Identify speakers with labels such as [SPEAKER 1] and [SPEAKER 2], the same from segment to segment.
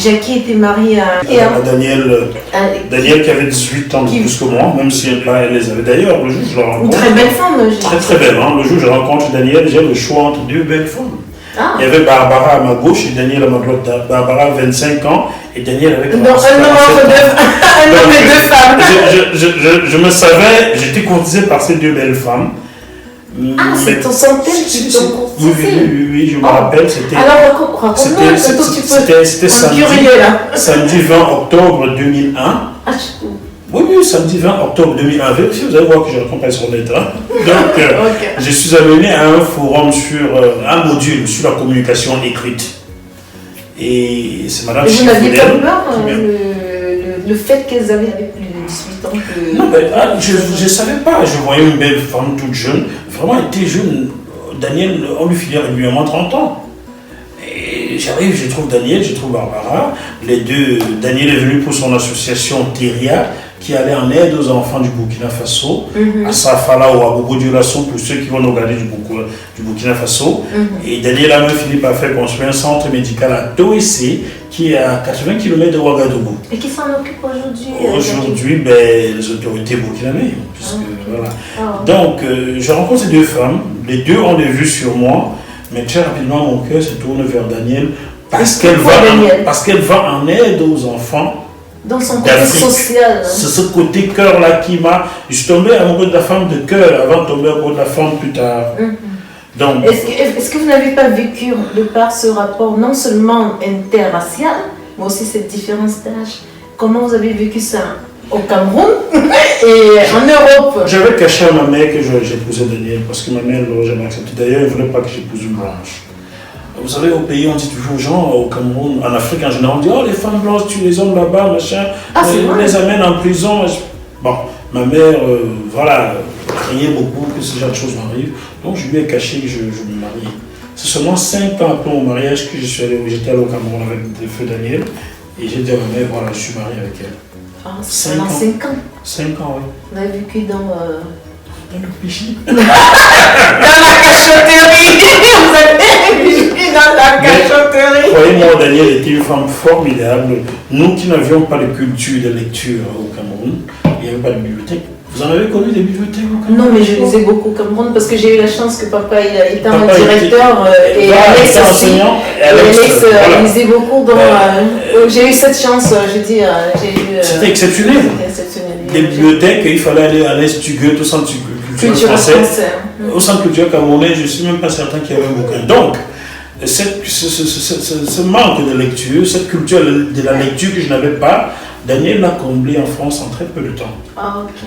[SPEAKER 1] Jackie était mariée à
[SPEAKER 2] Daniel qui avait 18 ans de plus que moi, même si elle les avait d'ailleurs. Le jour où je la rencontre.
[SPEAKER 1] Une très belle femme,
[SPEAKER 2] très très belle. Hein. Le jour où je rencontre Daniel, j'ai le choix entre deux belles femmes.
[SPEAKER 1] Ah.
[SPEAKER 2] Il y avait Barbara à ma gauche et Daniel à ma droite. Barbara a 25 ans et Daniel avait 47 ans.
[SPEAKER 1] Donc un homme et deux femmes.
[SPEAKER 2] Je me savais, j'étais courtisé par ces deux belles femmes.
[SPEAKER 1] Ah, c'est ton santé qui t'ont courtisé.
[SPEAKER 2] Oui, je me rappelle.
[SPEAKER 1] Alors, raconte-moi,
[SPEAKER 2] c'était samedi 20 octobre 2001.
[SPEAKER 1] Ah,
[SPEAKER 2] Oui, samedi 20 octobre 2001. Si vous allez voir que je raconte pas sur net. Hein. Donc, okay. Je suis amené à un forum sur un module sur la communication écrite. Et c'est madame.
[SPEAKER 1] Et vous n'aviez pas peur le fait qu'elles avaient plus de 18 ans que...
[SPEAKER 2] Non, je ne savais pas. Je voyais une belle femme toute jeune. Vraiment, elle était jeune. Daniel, on lui filait régulièrement 30 ans. Et j'arrive, je trouve Daniel, je trouve Barbara. Les deux, Daniel est venu pour son association Teria, qui allait en aide aux enfants du Burkina Faso, à Safala ou à Bobo-Dioulasso, pour ceux qui vont nous regarder du Burkina Faso. Et Daniel a même fini par faire construire un centre médical à Toessé, qui est à 80 km de Ouagadougou.
[SPEAKER 1] Et qui s'en occupe aujourd'hui?
[SPEAKER 2] Aujourd'hui, les autorités burkinabées. Donc, je rencontre ces deux femmes, les deux ont des vues sur moi, mais très rapidement, mon cœur se tourne vers Daniel, parce qu'elle va en aide aux enfants.
[SPEAKER 1] Dans son côté social.
[SPEAKER 2] C'est ce côté cœur-là qui m'a... Je suis tombé amoureux de la femme de cœur avant de tomber amoureux de la femme plus tard. Donc,
[SPEAKER 1] est-ce que vous n'avez pas vécu, de par ce rapport, non seulement interracial, mais aussi cette différence d'âge? Comment vous avez vécu ça au Cameroun et en Europe?
[SPEAKER 2] J'avais caché à ma mère que j'épousais Daniel, parce que ma mère ne l'aurait jamais accepté. D'ailleurs, elle ne voulait pas que j'épouse une blanche. Vous savez, au pays, on dit toujours aux gens, au Cameroun, en Afrique en général, on dit « Oh, les femmes blanches tuent les hommes là-bas, machin, on les amène en prison. » Bon, ma mère, criait beaucoup que ce genre de choses m'arrivent. Donc, je lui ai caché que je me mariais. C'est seulement 5 ans après mon mariage que j'étais allé au Cameroun avec le feu Daniel. Et j'ai dit à ma mère, voilà, je suis marié avec elle.
[SPEAKER 1] Ah, c'est 5 ans.
[SPEAKER 2] 5 ans, oui.
[SPEAKER 1] Vous avez vécu dans
[SPEAKER 2] le péché.
[SPEAKER 1] Dans la cachotterie. Vous avez vécu dans la cachotterie.
[SPEAKER 2] Croyez-moi, Daniel était une femme formidable. Nous qui n'avions pas de culture de lecture au Cameroun, il n'y avait pas de bibliothèque. Vous en avez connu des bibliothèques au Cameroun?
[SPEAKER 1] Non, mais je lisais beaucoup au Cameroun parce que j'ai eu la chance que papa était un directeur et Alex aussi. Alex lisait beaucoup. Donc j'ai eu cette chance, je dis.
[SPEAKER 2] C'était exceptionnel. Des bibliothèques, il fallait aller à l'Institut au centre culturel français. Au centre culturel camerounais, je ne suis même pas certain qu'il y avait un bouquin. Donc, ce manque de lecture, cette culture de la lecture que je n'avais pas, Daniel l'a comblé en France en très peu de temps.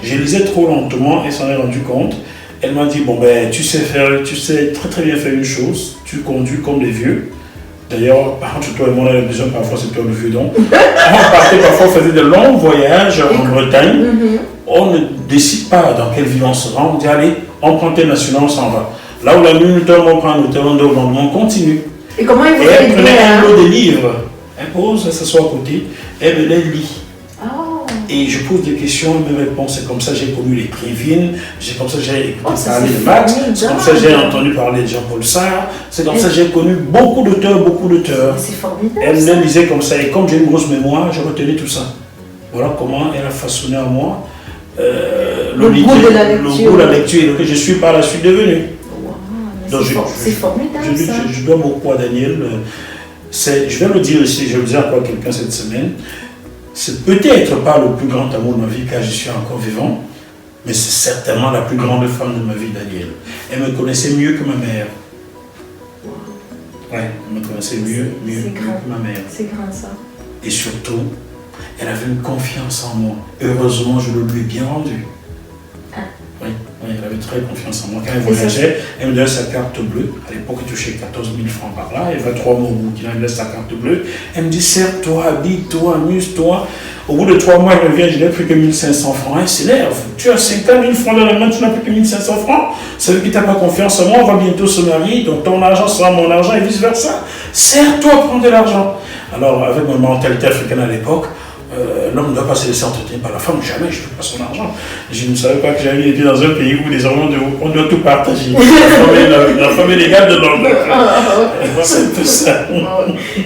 [SPEAKER 2] Je lisais trop lentement et s'en est rendu compte. Elle m'a dit, bon ben, tu sais très très bien faire une chose, tu conduis comme les vieux. D'ailleurs, entre toi et moi, on a besoin parfois, c'est toi le vieux don. On partait parfois, on faisait de longs voyages en Bretagne. On ne décide pas dans quelle ville on se rend. On dit, allez, on prend tel national, on s'en va. Là où la nuit tombe, on prend un hôtel, on dort, on continue.
[SPEAKER 1] Et comment il vous
[SPEAKER 2] elle prenait un lot de livres. Elle pose, elle s'assoit à côté, elle me les lit. Et je pose des questions, elle me répond. C'est comme ça que j'ai connu les Prévines, c'est comme ça que j'ai écouté parler de Marx, c'est comme ça que j'ai entendu parler de Jean-Paul Sartre, c'est comme ça que j'ai connu beaucoup d'auteurs.
[SPEAKER 1] C'est formidable.
[SPEAKER 2] Elle me lisait comme ça, et comme j'ai une grosse mémoire, j'ai retenu tout ça. Voilà comment elle a façonné à moi le goût de la lecture, et que je suis par la suite devenu.
[SPEAKER 1] C'est formidable.
[SPEAKER 2] Je dois beaucoup à Daniel. Je vais le dire ici, je vais le dire à quelqu'un cette semaine. C'est peut-être pas le plus grand amour de ma vie car je suis encore vivant, mais c'est certainement la plus grande femme de ma vie, Daniel. Elle me connaissait mieux que ma mère. Ouais, elle me connaissait mieux que ma mère.
[SPEAKER 1] C'est grand ça.
[SPEAKER 2] Et surtout, elle avait une confiance en moi. Heureusement, je le lui ai bien rendu. Oui, elle avait très confiance en moi. Quand elle voyageait, elle me donnait sa carte bleue. À l'époque, elle touchait 14 000 francs par là. Elle va 3 mois au bout qu'il me laisse sa carte bleue. Elle me dit, sers-toi, habille-toi, amuse-toi. Au bout de 3 mois, elle revient, je n'ai plus que 1500 francs. Elle s'énerve. Tu as 50 000 francs dans la main, tu n'as plus que 1500 francs. Ça veut dire que tu n'as pas confiance en moi, on va bientôt se marier. Donc ton argent sera mon argent et vice-versa. Sers-toi, prends de l'argent. Alors, avec ma mentalité africaine à l'époque, l'homme ne doit pas se laisser entretenir par la femme, jamais je ne veux pas son argent. Je ne savais pas que j'avais été dans un pays où désormais on doit tout partager. La famille légale de l'homme. C'est un peu ça.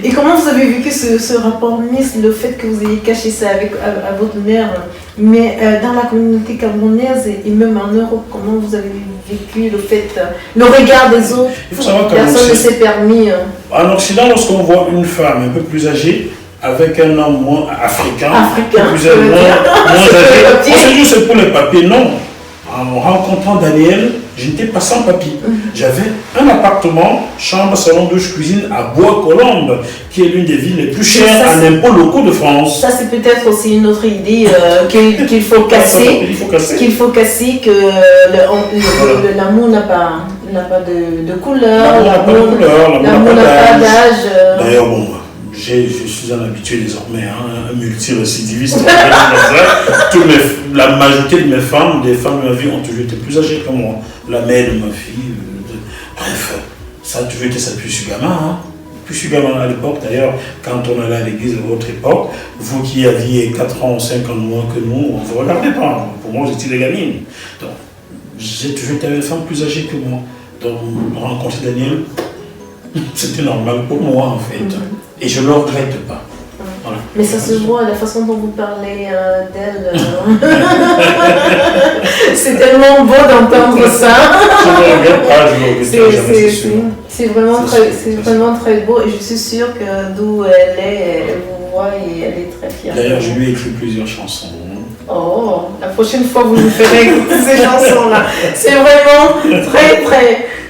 [SPEAKER 1] Et comment vous avez vécu ce rapport Miss, le fait que vous ayez caché ça à votre mère, mais dans la communauté camerounaise et même en Europe, comment vous avez vécu le fait, le regard des autres?
[SPEAKER 2] Il faut savoir
[SPEAKER 1] personne ne s'est permis.
[SPEAKER 2] En Occident, lorsqu'on voit une femme un peu plus âgée, avec un homme moins africain plus âgé, on se dit c'est pour les papiers. Non. En rencontrant Daniel, je n'étais pas sans papier. J'avais un appartement, chambre, salon, douche, cuisine à Bois-Colombes, qui est l'une des villes les plus chères en impôts locaux de France.
[SPEAKER 1] Ça, c'est peut-être aussi une autre idée qu'il faut casser. Qu'il faut casser, que l'amour n'a pas de couleur, l'amour n'a pas d'âge.
[SPEAKER 2] D'ailleurs, bon, je suis un habitué désormais, un multirécidiviste. La majorité de mes femmes, des femmes de ma vie, ont toujours été plus âgées que moi. La mère de ma fille, bref, ça a toujours été ça depuis je suis gamin. Puis je suis gamin à l'époque, d'ailleurs, quand on allait à l'église de votre époque, vous qui aviez 4 ans, 5 ans de moins que nous, on ne vous regardait pas. Pour moi, j'étais des gamines. Donc, j'ai toujours été avec des femmes plus âgées que moi. Donc, rencontrer Daniel, c'était normal pour moi, en fait. Et je ne le regrette pas. Voilà.
[SPEAKER 1] Mais ça se voit, la façon dont vous parlez d'elle. C'est tellement beau d'entendre ça.
[SPEAKER 2] Je ne le regrette pas, je ne le regrette jamais, c'est sûr.
[SPEAKER 1] C'est vraiment très beau et je suis sûre que d'où elle est, elle vous voit et elle est très fière.
[SPEAKER 2] D'ailleurs, je lui ai écrit plusieurs chansons.
[SPEAKER 1] Oh, la prochaine fois vous nous ferez écouter ces chansons-là. C'est vraiment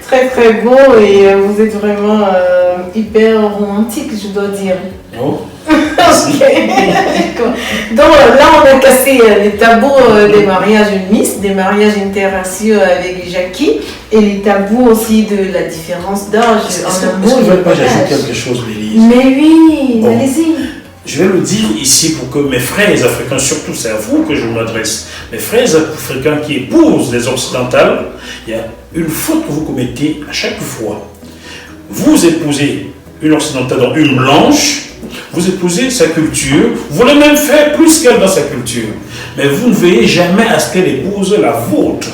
[SPEAKER 1] très beau et vous êtes vraiment hyper romantique, je dois dire.
[SPEAKER 2] Oh.
[SPEAKER 1] Ok. Donc là, on a cassé les tabous des mariages Miss, des mariages interraciaux avec Jackie et les tabous aussi de la différence d'âge.
[SPEAKER 2] Est-ce que vous ne voulez pas j'ajoute quelque chose, Bélise?
[SPEAKER 1] Mais oui, bon. Allez-y.
[SPEAKER 2] Je vais le dire ici pour que mes frères africains, surtout c'est à vous que je m'adresse, mes frères africains qui épousent les occidentales, il y a une faute que vous commettez à chaque fois. Vous épousez une occidentale, donc une blanche, vous épousez sa culture, vous voulez même faire plus qu'elle dans sa culture, mais vous ne veillez jamais à ce qu'elle épouse la vôtre.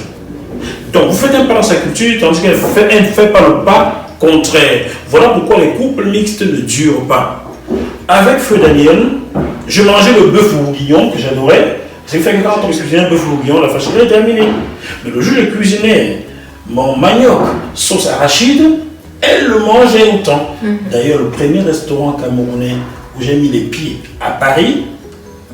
[SPEAKER 2] Donc vous faites un pas dans sa culture, tandis qu'elle ne fait pas le pas contraire. Voilà pourquoi les couples mixtes ne durent pas. Avec Feu Daniel, je mangeais le bœuf bourguignon que j'adorais. C'est fait que quand on cuisinait un bœuf bourguignon, la fâcherie est terminée. Mais le jour où je cuisinais mon manioc sauce arachide, elle le mangeait autant. D'ailleurs, le premier restaurant camerounais où j'ai mis les pieds à Paris,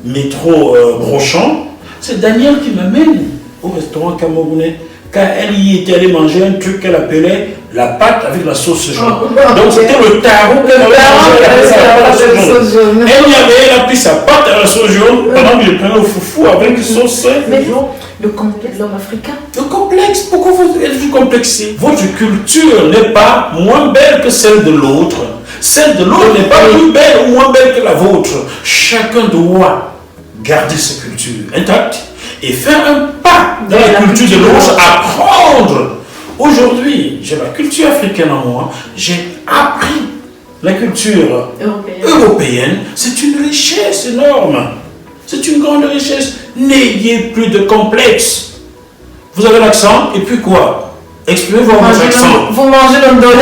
[SPEAKER 2] métro Brochant, c'est Daniel qui m'amène au restaurant camerounais. Car elle y était allée manger un truc qu'elle appelait la pâte avec la sauce jaune. Donc c'était le tarot qu'elle avait mangé avec la sauce jaune. Elle a pris sa pâte à la sauce jaune pendant que je prenais le foufou avec sauce jaune.
[SPEAKER 1] Le complexe de l'homme africain.
[SPEAKER 2] Le complexe, pourquoi vous êtes-vous complexé? Votre culture n'est pas moins belle que celle de l'autre. Celle de l'autre n'est pas plus belle ou moins belle que la vôtre. Chacun doit garder sa culture intacte et faire un pas dans la culture de l'autre, apprendre. Aujourd'hui, j'ai la culture africaine en moi, j'ai appris la culture européenne. C'est une richesse énorme. C'est une grande richesse. N'ayez plus de complexe. Vous avez l'accent, et puis quoi? Exprimez-vous votre accent.
[SPEAKER 1] Vous mangez le dolé.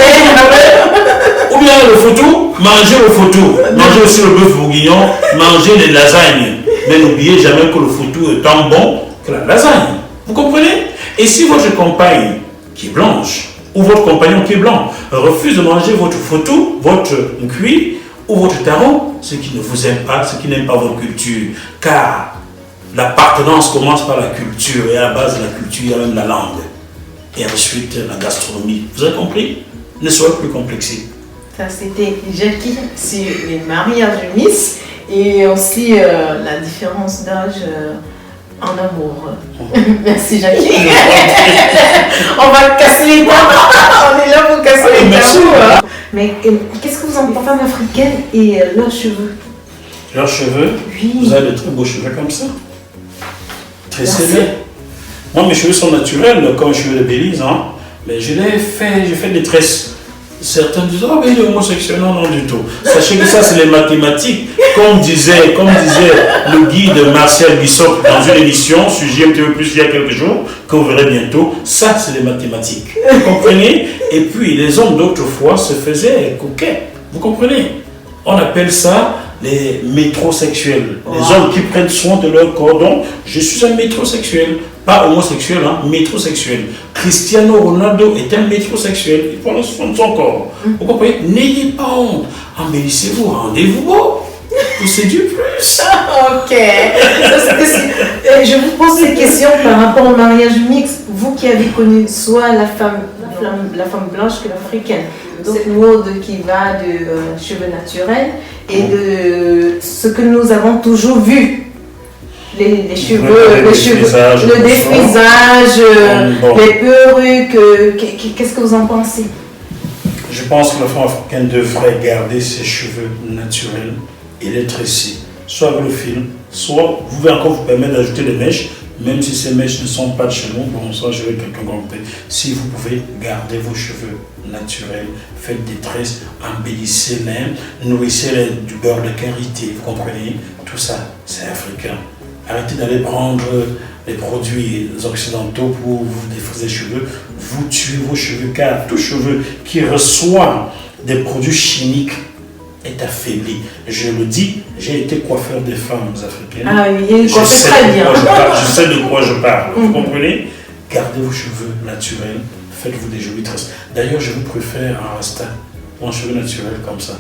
[SPEAKER 2] Ou bien le photo, mangez le photo. Mangez aussi le bœuf bourguignon, mangez les lasagnes. Mais n'oubliez jamais que le photo est tant bon que la lasagne. Vous comprenez? Et si votre compagne qui est blanche, ou votre compagnon qui est blanc, refuse de manger votre photo, votre cuit, ou votre tarot, ce qui ne vous aime pas, ce qui n'aime pas votre culture. Car l'appartenance commence par la culture, et à la base de la culture, il y a même la langue. Et ensuite, la gastronomie. Vous avez compris? Ne soyez plus complexés.
[SPEAKER 1] Ça, c'était Jackie sur les mariages Miss et aussi la différence d'âge en amour. Merci Jackie. On va casser les dents. On est là pour casser les dents. Mais qu'est-ce que vous en pensez, femme africaine et leurs cheveux?
[SPEAKER 2] Leurs cheveux?
[SPEAKER 1] Oui.
[SPEAKER 2] Vous avez de très beaux cheveux comme ça. Très serrés. Moi, mes cheveux sont naturels, comme les cheveux de Bélise, hein. Mais j'ai fait des tresses. Certains disent, oh, mais il est homosexuel. Non, non, du tout. Sachez que ça, c'est les mathématiques. Comme disait le guide Martial Bissot dans une émission sur GMTV+, il y a quelques jours, que vous verrez bientôt, ça, c'est les mathématiques. Vous comprenez? Et puis, les hommes d'autrefois se faisaient coquets. Vous comprenez? On appelle ça les métrosexuels.
[SPEAKER 1] Wow.
[SPEAKER 2] Les hommes qui prennent soin de leur corps. Donc, je suis un métrosexuel. Pas homosexuel, hein, métrosexuel. Cristiano Ronaldo est un métrosexuel. Il prend soin de son corps. Vous comprenez? N'ayez pas honte. Embellissez-vous, rendez-vous beau. Vous séduisez plus.
[SPEAKER 1] Ok. Je vous pose ces questions par rapport au mariage mixte. Vous qui avez connu soit la femme blanche que l'africaine. Cette mode qui va de cheveux naturels et de ce que nous avons toujours vu. Les cheveux, le défrisage, les perruques. Qu'est-ce que vous en pensez?
[SPEAKER 2] Je pense que la femme africaine devrait garder ses cheveux naturels et les tresser, soit avec le fil, soit vous pouvez encore vous permettre d'ajouter des mèches, même si ces mèches ne sont pas de chez nous. Bon, ça, je vais quelqu'un compter. Si vous pouvez garder vos cheveux naturels, faites des tresses, embellissez-les, nourrissez-les du beurre de karité, vous comprenez? Tout ça, c'est africain. Arrêtez d'aller prendre les produits occidentaux pour vous défriser les cheveux. Vous tuez vos cheveux, car tout cheveu qui reçoit des produits chimiques est affaibli. Je le dis, j'ai été coiffeur des femmes africaines.
[SPEAKER 1] Ah oui, il coiffe très bien.
[SPEAKER 2] Je sais de quoi je parle. Vous comprenez? Gardez vos cheveux naturels, faites-vous des jolies tresses. D'ailleurs, je vous préfère un rasta ou un cheveu naturel comme ça.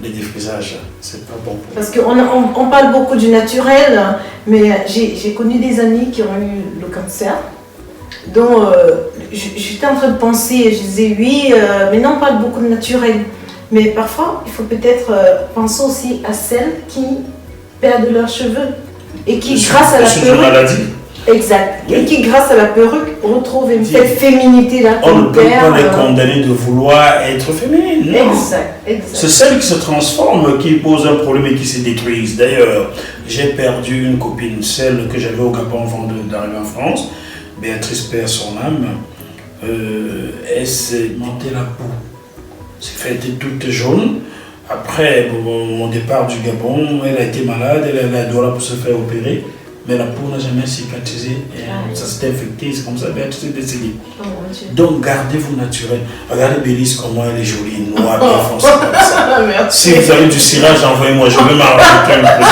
[SPEAKER 2] Les défrisages, c'est pas bon pour
[SPEAKER 1] Parce qu'on parle beaucoup du naturel, mais j'ai connu des amis qui ont eu le cancer. Donc, j'étais en train de penser, je disais oui, mais non, on parle beaucoup de naturel. Mais parfois, il faut peut-être penser aussi à celles qui perdent leurs cheveux et qui, grâce à la perruque, exact, oui. Et qui, grâce à la perruque, retrouvent cette féminité-là.
[SPEAKER 2] On ne peut pas les condamner de vouloir être féminines.
[SPEAKER 1] Exact.
[SPEAKER 2] C'est celles qui se transforment qui posent un problème et qui se détruisent. D'ailleurs, j'ai perdu une copine, celle que j'avais au Gabon avant d'arriver en France. Béatrice perd son âme. Elle s'est montée la peau. Elle était toute jaune. Après mon départ du Gabon, elle a été malade, elle a dû pour se faire opérer. Mais la peau n'a jamais cicatrisé. Ça s'est infecté, c'est comme ça, Béatrice est décédée. Donc gardez-vous naturel. Regardez Bélice, comment elle est jolie, noire, bien foncée comme ça. Si vous avez du cirage, envoyez-moi, je vais m'en rajouter un peu.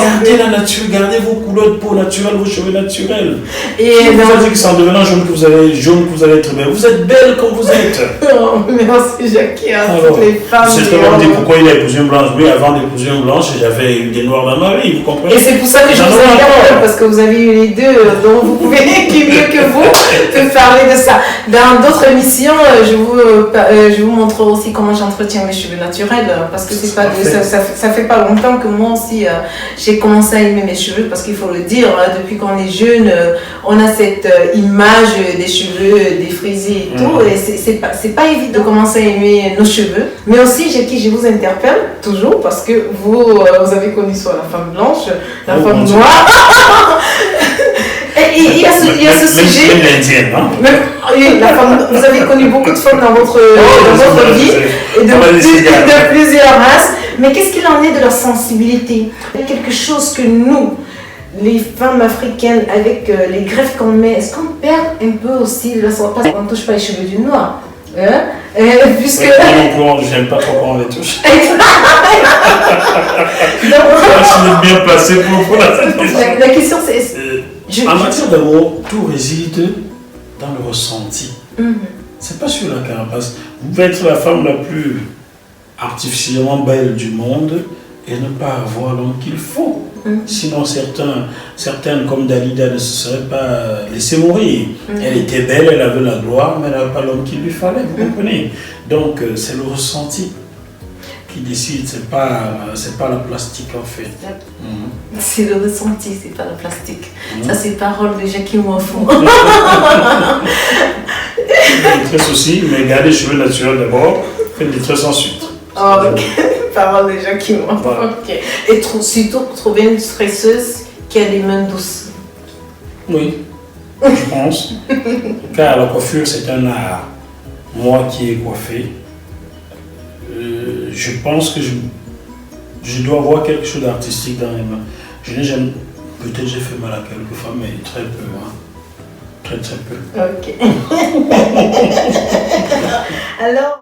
[SPEAKER 2] Gardez la nature, gardez vos couleurs de peau naturelles, vos cheveux naturels. Et si vous avez dit que c'est en devenant jaune que vous allez être belle. Vous êtes belle comme vous êtes.
[SPEAKER 1] Oh, merci Jackie, à toutes les femmes.
[SPEAKER 2] C'est comment me dit pourquoi il a épousé une blanche. Oui, avant d'épouser une blanche, j'avais eu des noirs dans ma vie, vous comprenez?
[SPEAKER 1] Et c'est pour ça que je vous ai parce que vous avez eu les deux, donc vous pouvez, qui mieux que vous, peut parler de ça. Dans d'autres émissions, je vous montre aussi comment j'entretiens mes cheveux naturels, parce que c'est pas ça fait pas longtemps que moi aussi j'ai commencé à aimer mes cheveux, parce qu'il faut le dire, depuis qu'on est jeune, on a cette image des cheveux défrisés et tout, et c'est pas évident de commencer à aimer nos cheveux. Mais aussi, je vous interpelle toujours, parce que vous avez connu soit la femme blanche, la femme noire. Et il y a ce sujet.
[SPEAKER 2] Même l'indienne, hein?
[SPEAKER 1] Vous avez connu beaucoup de femmes dans votre vie, et de plusieurs races. Mais qu'est-ce qu'il en est de leur sensibilité? Quelque chose que nous, les femmes africaines, avec les greffes qu'on met, est-ce qu'on perd un peu aussi de la sensibilité? Parce qu'on ne touche pas les cheveux du noir. Puisque...
[SPEAKER 2] Oui, j'aime pas trop quand on les touche. Je suis bien placé pour
[SPEAKER 1] la question c'est...
[SPEAKER 2] En matière d'amour, tout réside dans le ressenti. C'est pas sur la carapace. Vous pouvez être la femme la plus artificiellement belle du monde et ne pas avoir l'homme qu'il faut. Sinon, certaines comme Dalida ne se seraient pas laissées mourir. Elle était belle, elle avait la gloire, mais elle n'avait pas l'homme qu'il lui fallait, vous comprenez? Donc, c'est le ressenti qui décide, c'est pas la plastique en fait.
[SPEAKER 1] C'est le ressenti, c'est pas la plastique. Ça, c'est parole de Jackie Mwafou.
[SPEAKER 2] Des tresses aussi, mais gardez les cheveux naturels d'abord, faites des tresses ensuite.
[SPEAKER 1] Oh, ok. Parole de Jackie Mwafou. Voilà. Okay. Et surtout, trouver une stresseuse qui a les mains douces.
[SPEAKER 2] Oui, je pense. Car la coiffure, c'est un art. Moi qui ai coiffé, je pense que je dois avoir quelque chose d'artistique dans les mains. Je n'ai jamais... Peut-être j'ai fait mal à quelques femmes, mais très peu. Hein. Très peu.
[SPEAKER 1] Ok. Alors...